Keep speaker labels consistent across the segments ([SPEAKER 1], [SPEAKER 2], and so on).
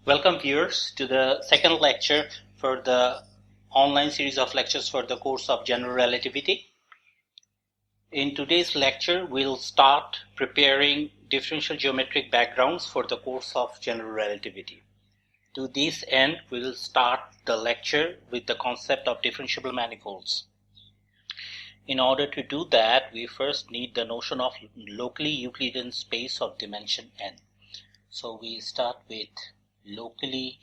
[SPEAKER 1] Welcome viewers to the second lecture for the online series of lectures for the course of General Relativity. In today's lecture, we'll start preparing differential geometric backgrounds for the course of General Relativity. To this end, we'll start the lecture with the concept of differentiable manifolds. In order to do that, we first need the notion of locally Euclidean space of dimension n. So we start with locally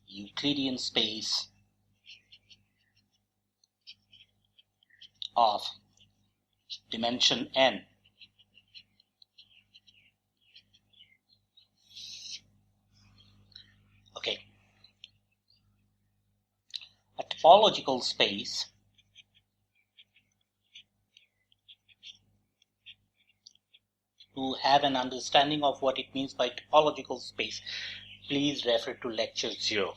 [SPEAKER 1] Euclidean space of dimension n. Okay. A topological space to have an understanding of what it means by topological space, please refer to lecture 0.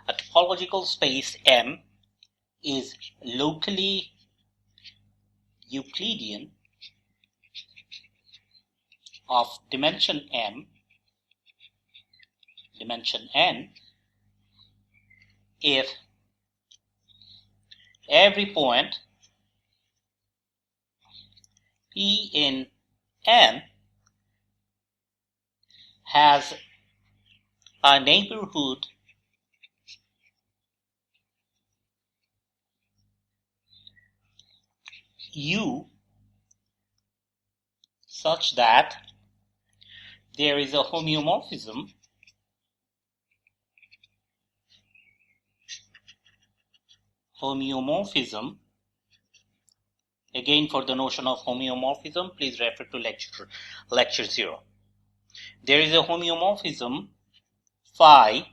[SPEAKER 1] A topological space M is locally Euclidean of dimension n if every point P in n has a neighborhood U such that there is a homeomorphism again, for the notion of homeomorphism, please refer to lecture 0. There is a homeomorphism phi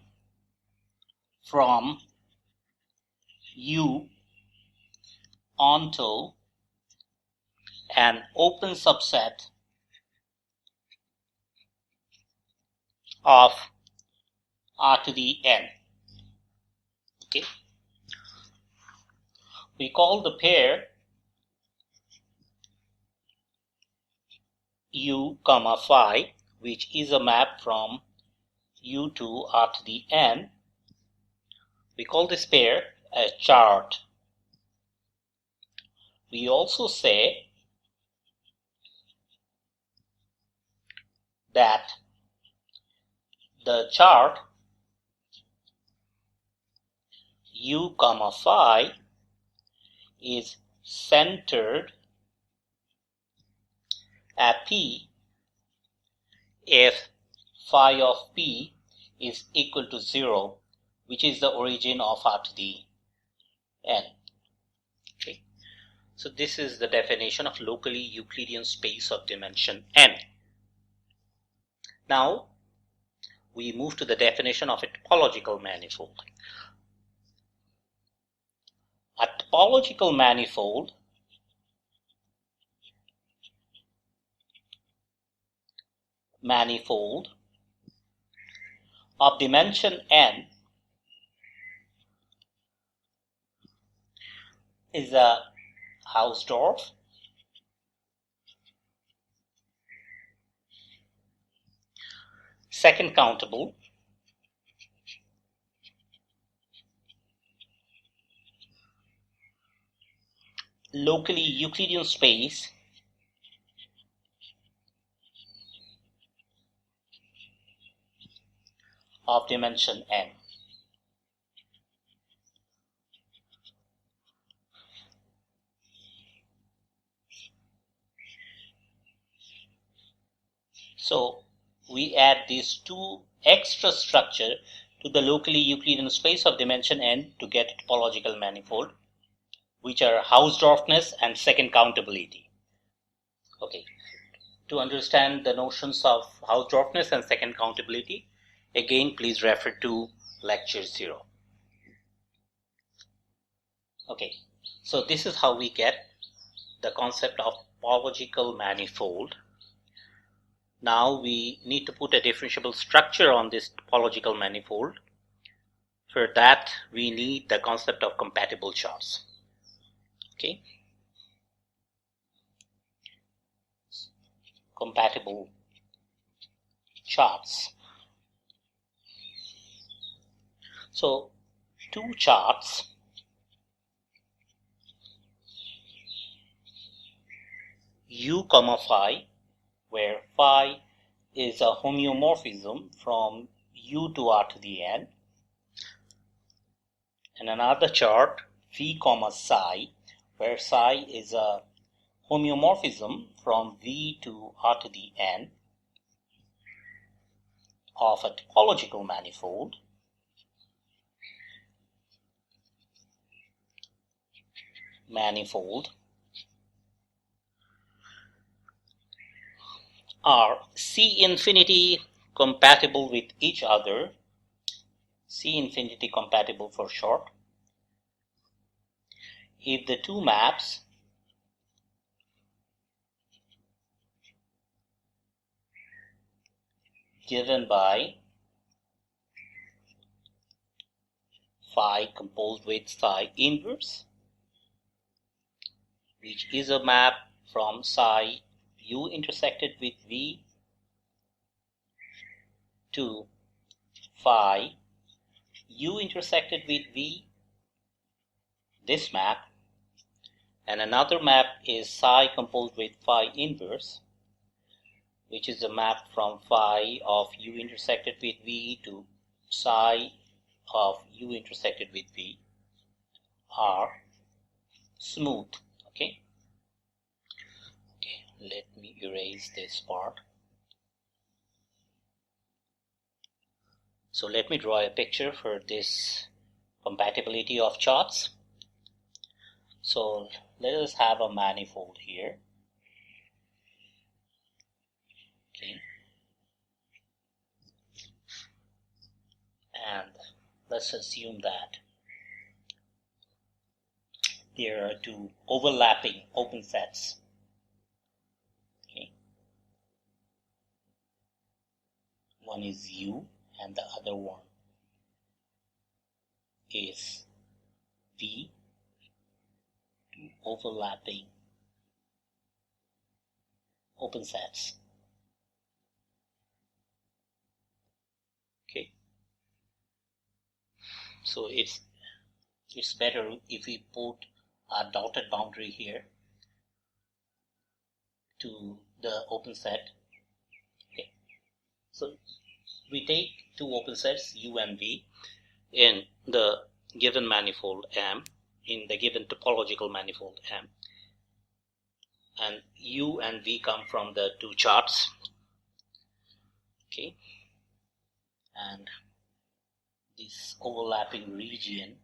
[SPEAKER 1] from U onto an open subset of R to the n. Okay. We call the pair U comma phi, which is a map from U to R to the n. We call this pair a chart. We also say that the chart U comma phi is centered at P if phi of P is equal to 0, which is the origin of R to the n. Okay. So this is the definition of locally Euclidean space of dimension n. Now we move to the definition of a topological manifold. A topological manifold of dimension n is a Hausdorff second countable locally Euclidean space of dimension n. So we add these two extra structure to the locally Euclidean space of dimension n to get a topological manifold, which are Hausdorffness and second countability. Okay. To understand the notions of Hausdorffness and second countability, again, please refer to lecture 0. Okay, so this is how we get the concept of topological manifold. Now we need to put a differentiable structure on this topological manifold. For that, we need the concept of compatible charts. Okay, compatible charts. So two charts U, phi, where phi is a homeomorphism from U to R to the N, and another chart V, psi, where psi is a homeomorphism from V to R to the N of a topological manifold are C infinity compatible with each other, C infinity compatible for short, if the two maps given by phi composed with psi inverse, which is a map from psi U intersected with V to phi U intersected with V, this map, and another map is psi composed with phi inverse, which is a map from phi of U intersected with V to psi of U intersected with V, are smooth. Okay, let me erase this part. So let me draw a picture for this compatibility of charts. So let us have a manifold here. Okay. And let's assume that there are two overlapping open sets. Okay. One is U and the other one is V, two overlapping open sets. Okay. So it's better if we put a dotted boundary here to the open set. Okay. So we take two open sets U and V in the given manifold M, in the given topological manifold M, and U and V come from the two charts. Okay, and this overlapping region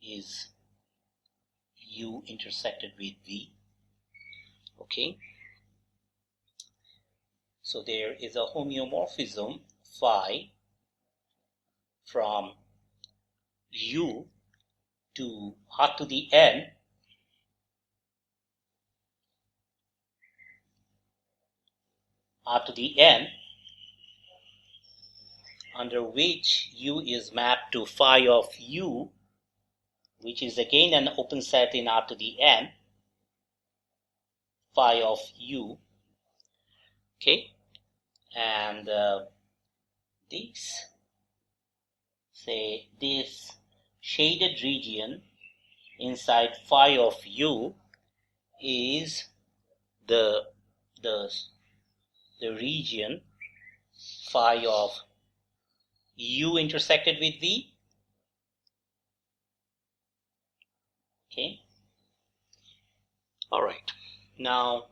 [SPEAKER 1] is U intersected with V. Okay, so there is a homeomorphism phi from U to R to the N under which U is mapped to phi of U, which is again an open set in R to the N, phi of U. Okay, and this shaded region inside phi of U is the region phi of U intersected with V. Okay. All right. Now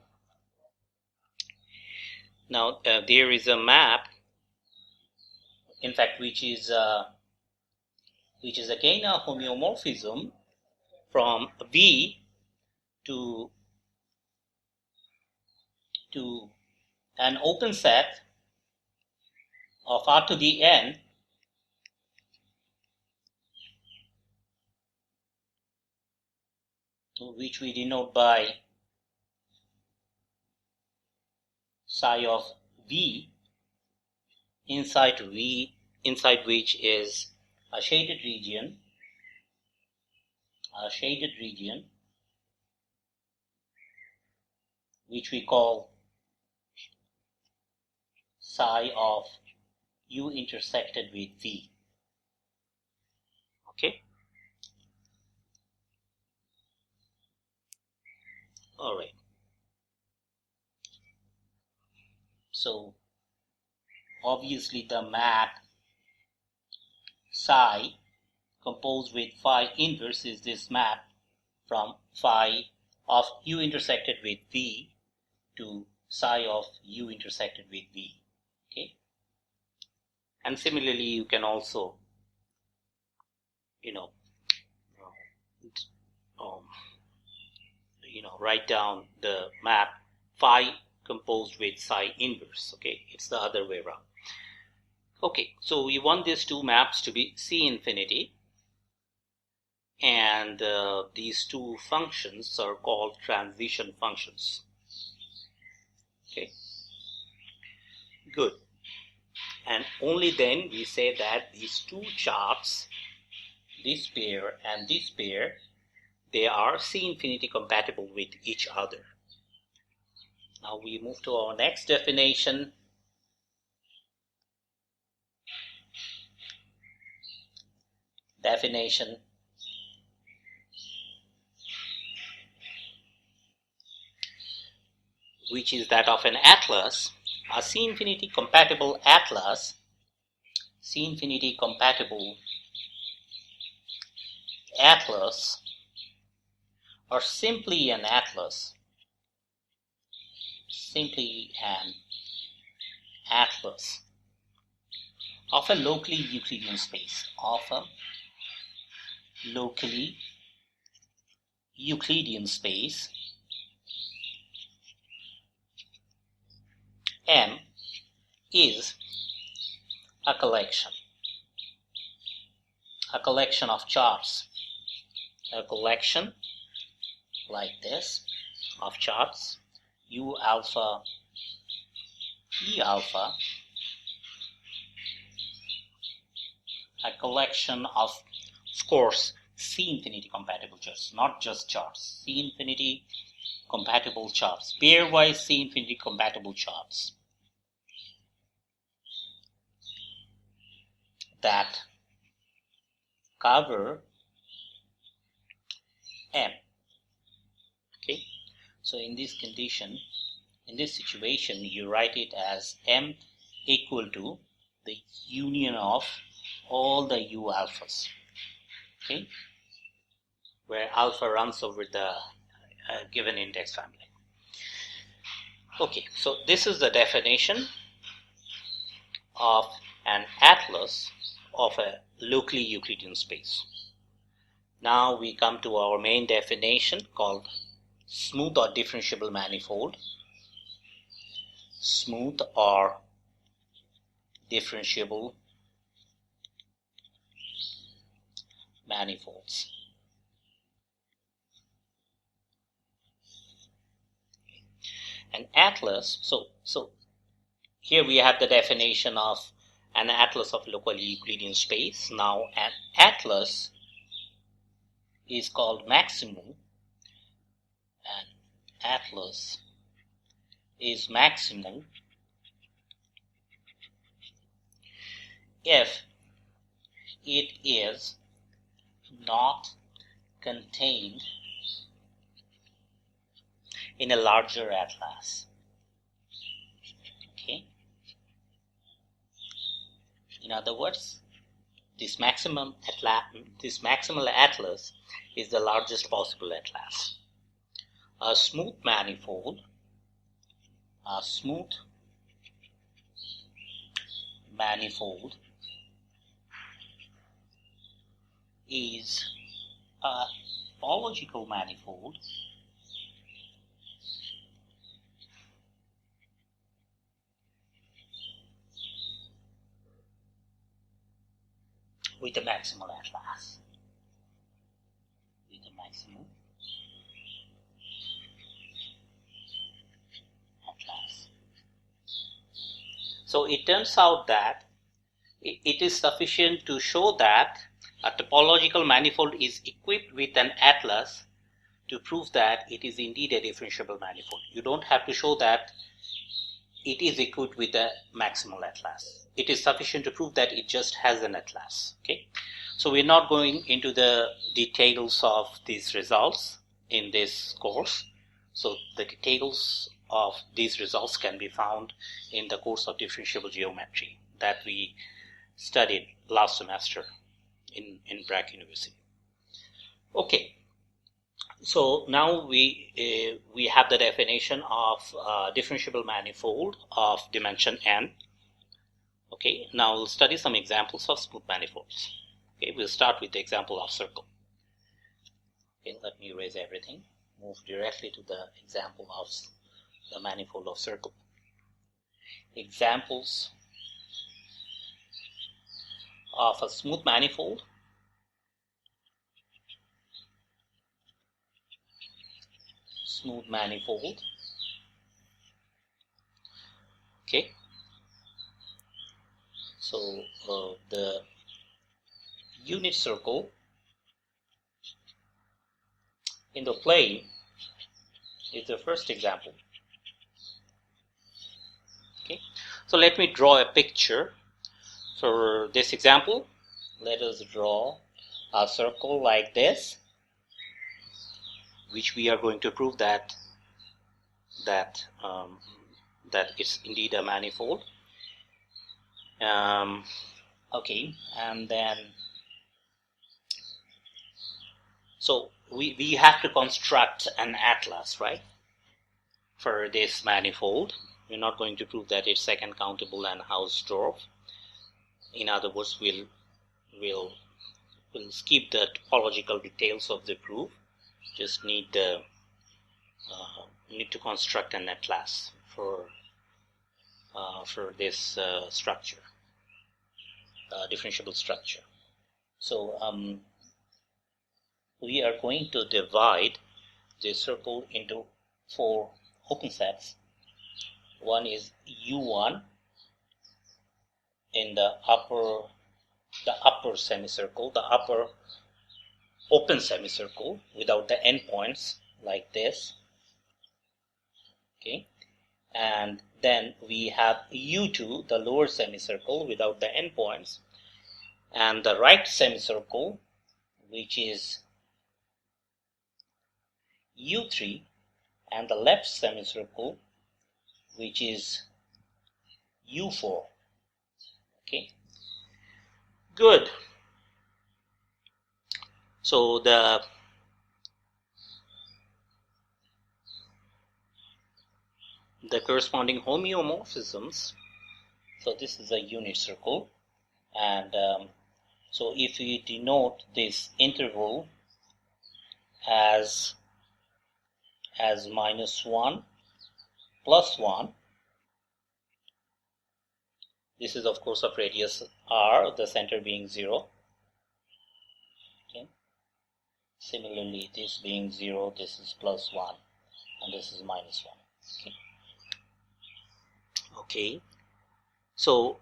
[SPEAKER 1] there is a map, in fact, which is again a homeomorphism from V to an open set of R to the N which we denote by psi of V, inside which is a shaded region which we call psi of u intersected with v. Okay. All right. So obviously the map psi composed with phi inverse is this map from phi of u intersected with v to psi of u intersected with v. Okay. And similarly, you can also, write down the map phi composed with psi inverse. Okay, it's the other way around. Okay, so we want these two maps to be C infinity, and these two functions are called transition functions. Okay, good. And only then we say that these two charts, this pair and this pair, they are C infinity compatible with each other. Now we move to our next definition. Which is that of an atlas, a C infinity compatible atlas, C infinity compatible atlas, or simply an atlas, of a locally Euclidean space, M is a collection of charts, a collection like this of charts, U alpha, E alpha, a collection of course, C infinity compatible charts, not just charts, C infinity compatible charts, pairwise C infinity compatible charts that cover M. Okay, so in this condition, in this situation, you write it as M equal to the union of all the U alphas. Okay, where alpha runs over the given index family. Okay, so this is the definition of an atlas of a locally Euclidean space. Now we come to our main definition called smooth or differentiable manifold. Smooth or differentiable manifolds. An atlas, so here we have the definition of an atlas of locally Euclidean space. Now an atlas is called maximal. An atlas is maximal if it is not contained in a larger atlas. Okay. In other words, this maximal atlas is the largest possible atlas. A smooth manifold is a topological manifold with a maximal atlas. So it turns out that it is sufficient to show that a topological manifold is equipped with an atlas to prove that it is indeed a differentiable manifold. You don't have to show that it is equipped with a maximal atlas. It is sufficient to prove that it just has an atlas. Okay, so we're not going into the details of these results in this course. So the details of these results can be found in the course of differentiable geometry that we studied last semester in BRAC University. Okay, so now we have the definition of differentiable manifold of dimension n. Okay, now we'll study some examples of smooth manifolds. Okay, we'll start with the example of circle. Okay, let me erase everything. Move directly to the example of the manifold of circle. Examples of a smooth manifold. Smooth manifold. Okay, so the unit circle in the plane is the first example. Okay, so let me draw a picture for this example. Let us draw a circle like this, which we are going to prove that it's indeed a manifold. Okay, and then so we have to construct an atlas, right, for this manifold. We're not going to prove that it's second countable and Hausdorff. In other words, we'll skip the topological details of the proof. Just need to construct an atlas for this structure, differentiable structure. So we are going to divide the circle into 4 open sets. One is U1 in the upper semicircle, the upper open semicircle without the endpoints, like this. Okay, and then we have U2, the lower semicircle without the endpoints, and the right semicircle, which is U3, and the left semicircle, which is U4. Okay, good. So the corresponding homeomorphisms, so this is a unit circle, and so if we denote this interval as -1, +1, this is of course of radius r, the center being 0. Okay. Similarly, this being 0, this is +1, and this is -1. Okay. Okay, so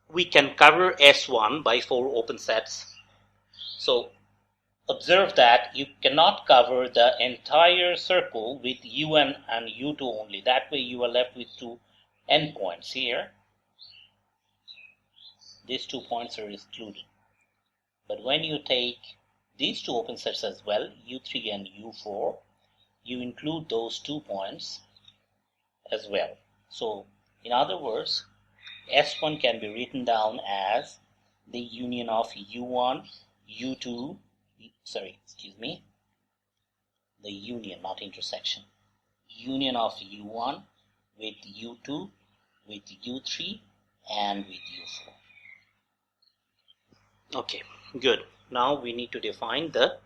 [SPEAKER 1] we can cover S1 by 4 open sets. So observe that you cannot cover the entire circle with U1 and U2 only. That way you are left with 2 endpoints here. These 2 points are excluded. But when you take these 2 open sets as well, U3 and U4, you include those 2 points as well. So, in other words, S1 can be written down as the union of U1, U2, the union, not intersection. Union of U1 with U2, with U3, and with U4. Okay, good. Now we need to define the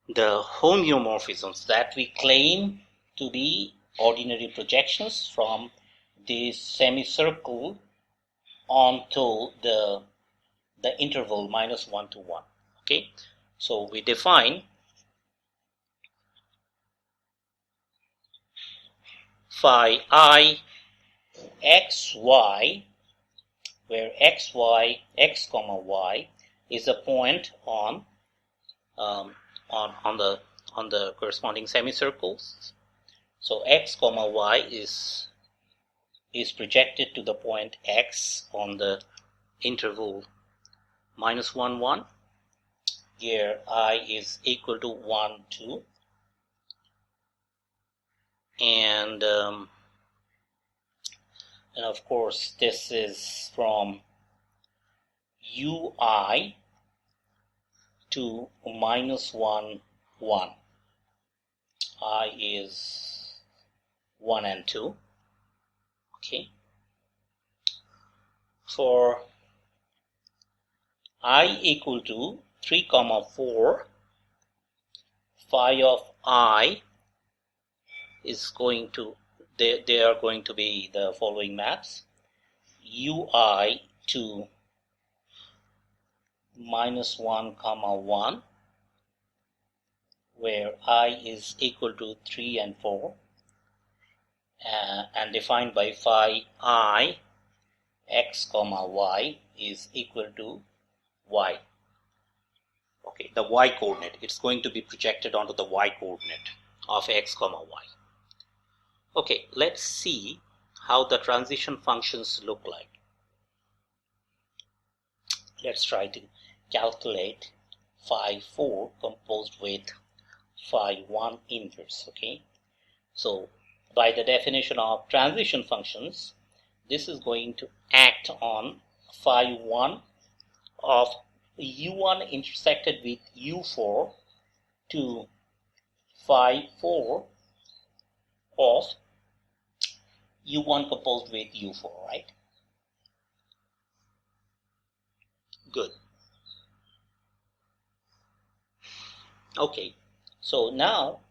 [SPEAKER 1] homeomorphisms that we claim to be ordinary projections from this semicircle onto the interval -1 to 1. Okay, so we define phi I xy, where x, y is a point on the corresponding semicircles. So x comma y is projected to the point x on the interval -1, 1, here I is equal to 1, 2, and of course this is from ui to -1, 1. I is 1 and 2. Okay. For I equal to 3, 4, phi of I is going to, they are going to be the following maps: ui to -1, 1, where I is equal to 3 and 4, and defined by phi I x comma y is equal to y. Okay, the y coordinate, it's going to be projected onto the y coordinate of x comma y. Okay, let's see how the transition functions look like. Let's try to calculate phi 4 composed with phi 1 inverse. Okay, so by the definition of transition functions, this is going to act on phi 1 of u1 intersected with u4 to phi 4 of u1 composed with u4, right? Good. Okay, so now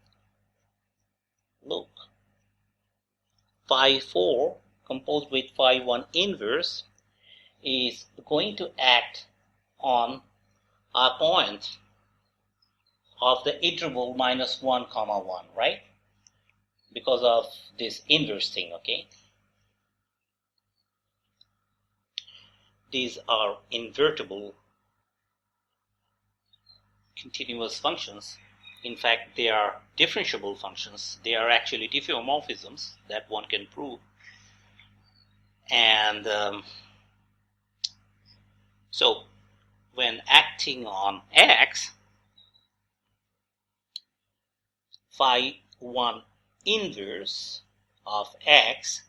[SPEAKER 1] look, phi 4 composed with phi 1 inverse is going to act on a point of the interval -1, 1, right? Because of this inverse thing. Okay, these are invertible continuous functions. In fact, they are differentiable functions. They are actually diffeomorphisms that one can prove. And so when acting on x, phi 1 inverse of x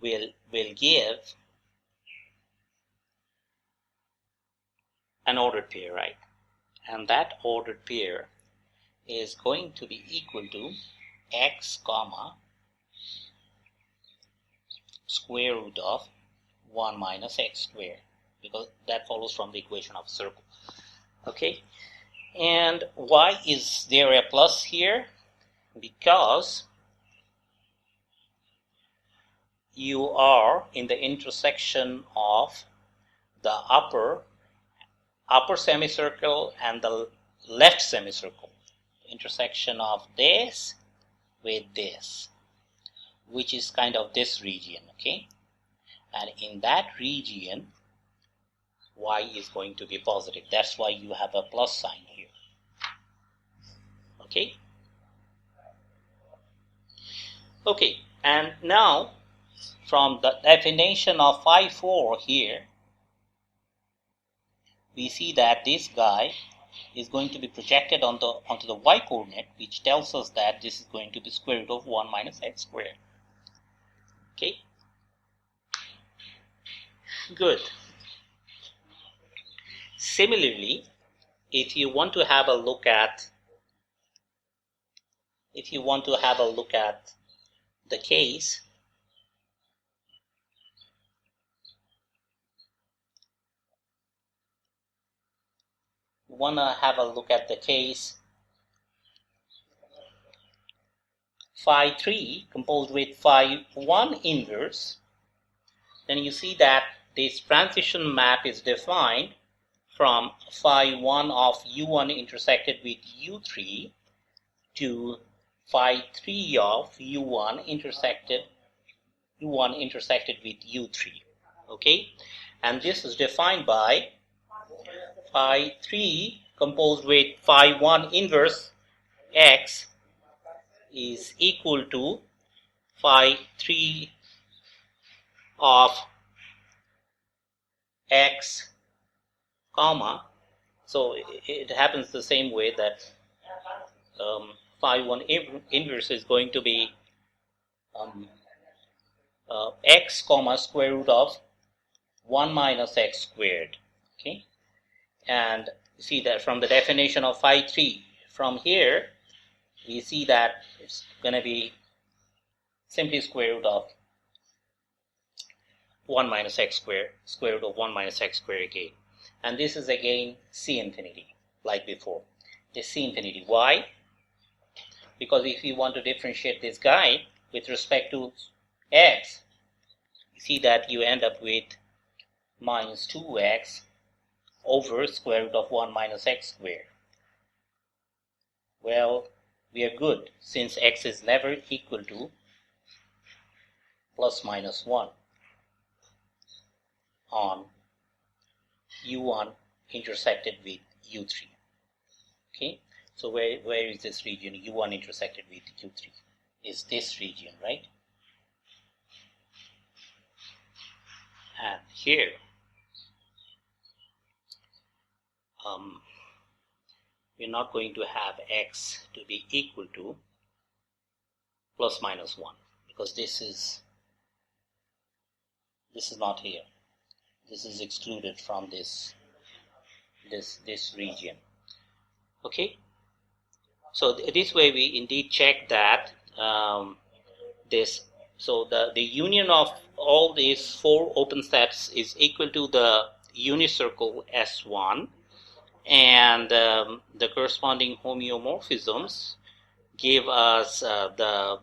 [SPEAKER 1] will give an ordered pair, right? And that ordered pair is going to be equal to x comma square root of 1 minus x squared, because that follows from the equation of a circle. Okay, and why is there a plus here? Because you are in the intersection of the upper semicircle and the left semicircle, intersection of this with this, which is kind of this region. Okay, and in that region y is going to be positive. That's why you have a plus sign here. Okay, okay, and now from the definition of phi 4 here, we see that this guy is going to be projected onto the y coordinate, which tells us that this is going to be square root of 1 minus x squared. Okay, good. Similarly, if you want to have a look at the case phi 3 composed with phi 1 inverse, then you see that this transition map is defined from phi 1 of u1 intersected with u3 to phi 3 of u1 intersected with u3. Okay, and this is defined by phi 3 composed with phi 1 inverse x is equal to phi 3 of x comma, so it happens the same way that phi 1 inverse is going to be x comma square root of 1 minus x squared. Okay, and you see that from the definition of phi 3, from here we see that it's going to be simply square root of 1 minus x squared, square root of 1 minus x squared again. And this is again C infinity, like before. This C infinity. Why? Because if you want to differentiate this guy with respect to x, you see that you end up with minus 2x over square root of 1 minus x squared. Well, we are good since x is never equal to plus minus 1 on u1 intersected with u3. Okay, so where is this region? u1 intersected with u3 is this region, right? And here we're not going to have x to be equal to plus minus 1 because this is not here. This is excluded from this region. Okay, so this way we indeed check that this. So the union of all these four open sets is equal to the unicircle S1, and the corresponding homeomorphisms give us the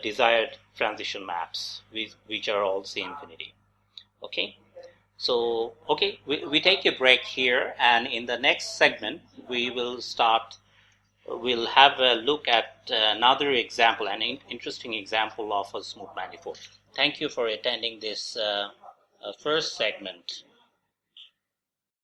[SPEAKER 1] desired transition maps, which are all C infinity. Okay, so okay, we take a break here, and in the next segment we will start. We'll have a look at another example, an interesting example of a smooth manifold. Thank you for attending this first segment